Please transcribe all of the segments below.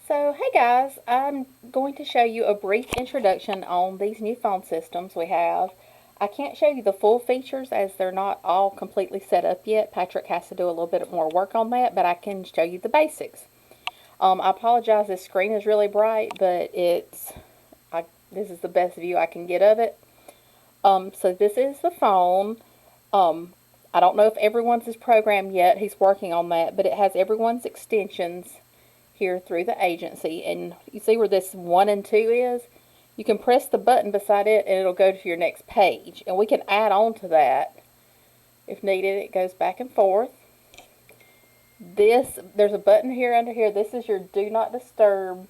So, hey guys, I'm going to show you a brief introduction on these new phone systems we have. I can't show you the full features as they're not all completely set up yet. Patrick has to do a little bit more work on that, but I can show you the basics. I apologize, this screen is really bright, but this is the best view I can get of it. So this is the phone. Um, I don't know if everyone's is programmed yet. He's working on that, but it has everyone's extensions here through the agency, and you see where this 1 and 2 is? You can press the button beside it and it'll go to your next page, and we can add on to that if needed. It goes back and forth. There's a button here under here. This is your do not disturb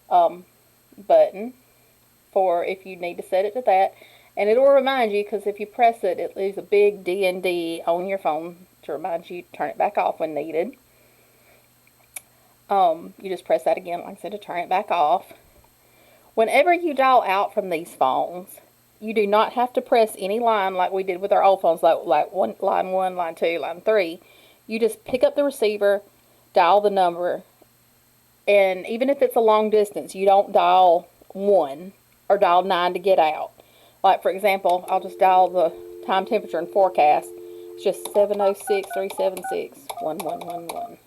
button for if you need to set it to that, and it'll remind you, because if you press it, it leaves a big D&D on your phone to remind you to turn it back off when needed. You just press that again, like I said, to turn it back off. Whenever you dial out from these phones, you do not have to press any line like we did with our old phones, like line 1, line 2, line 3. You just pick up the receiver, dial the number, and even if it's a long distance, you don't dial 1 or dial 9 to get out. Like, for example, I'll just dial the time, temperature, and forecast. It's just 706-376-1111.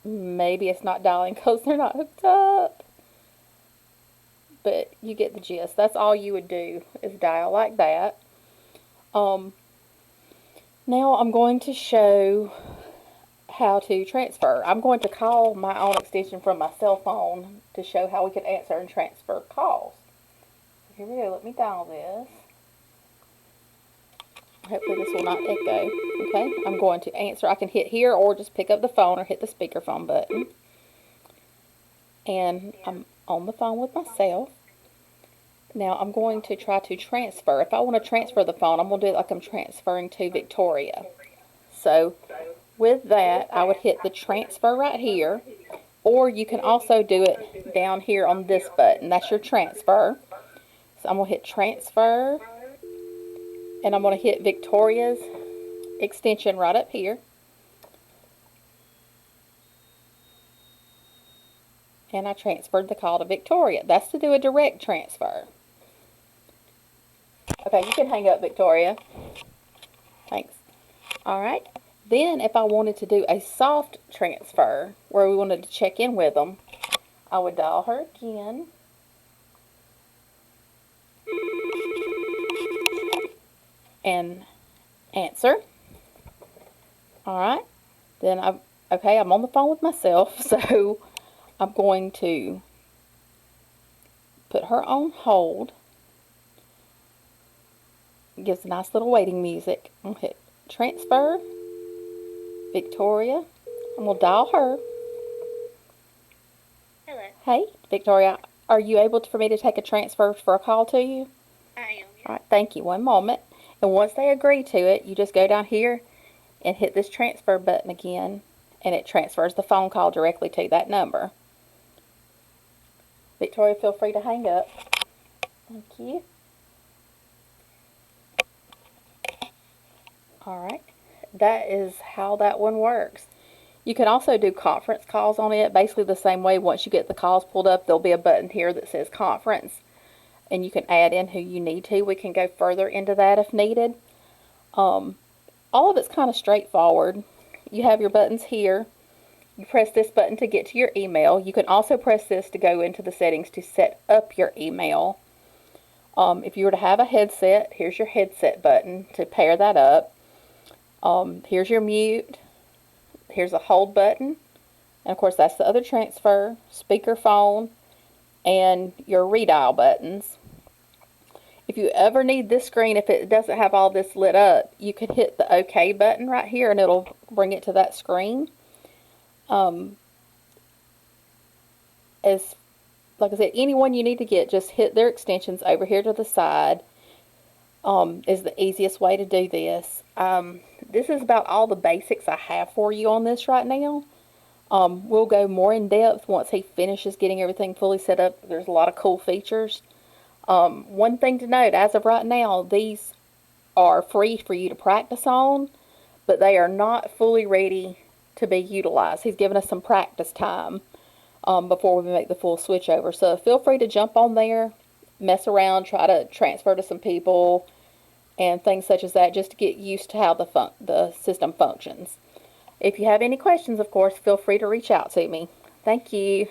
Maybe it's not dialing because they're not hooked up. But you get the gist. That's all you would do is dial like that. Now I'm going to show how to transfer. I'm going to call my own extension from my cell phone to show how we can answer and transfer calls. Here we go. Let me dial this. Hopefully this will not echo. Okay, I'm going to answer. I can hit here or just pick up the phone or hit the speakerphone button. And I'm on the phone with myself. Now I'm going to try to transfer. If I want to transfer the phone, I'm going to do it like I'm transferring to Victoria. So with that, I would hit the transfer right here, or you can also do it down here on this button. That's your transfer. So I'm going to hit transfer, and I'm going to hit Victoria's extension right up here. And I transferred the call to Victoria. That's to do a direct transfer. Okay, you can hang up, Victoria. Thanks. Alright. Then if I wanted to do a soft transfer, where we wanted to check in with them, I would dial her again. And answer. Alright. Then I'm on the phone with myself, so I'm going to put her on hold. It gives a nice little waiting music. I'm going to hit transfer, Victoria. I'm going to dial her. Hello. Hey, Victoria, are you able for me to take a transfer for a call to you? I am. Yeah. All right, thank you. One moment. And once they agree to it, you just go down here and hit this transfer button again, and it transfers the phone call directly to that number. Victoria, feel free to hang up. Thank you. Alright, that is how that one works. You can also do conference calls on it, basically the same way. Once you get the calls pulled up, there'll be a button here that says conference, and you can add in who you need to. We can go further into that if needed. All of it's kind of straightforward. You have your buttons here. You press this button to get to your email. You can also press this to go into the settings to set up your email. If you were to have a headset, here's your headset button to pair that up. Here's your mute. Here's a hold button. And of course that's the other transfer, speakerphone, and your redial buttons. If you ever need this screen, if it doesn't have all this lit up, you could hit the OK button right here and it'll bring it to that screen. Like I said, anyone you need to get, just hit their extensions over here to the side. Is the easiest way to do this. This is about all the basics I have for you on this right now. We'll go more in depth once he finishes getting everything fully set up. There's a lot of cool features. One thing to note, as of right now, these are free for you to practice on, but they are not fully ready to be utilized. He's given us some practice time before we make the full switch over. So feel free to jump on there, mess around, try to transfer to some people, and things such as that, just to get used to how the system functions. If you have any questions, of course, feel free to reach out to me. Thank you.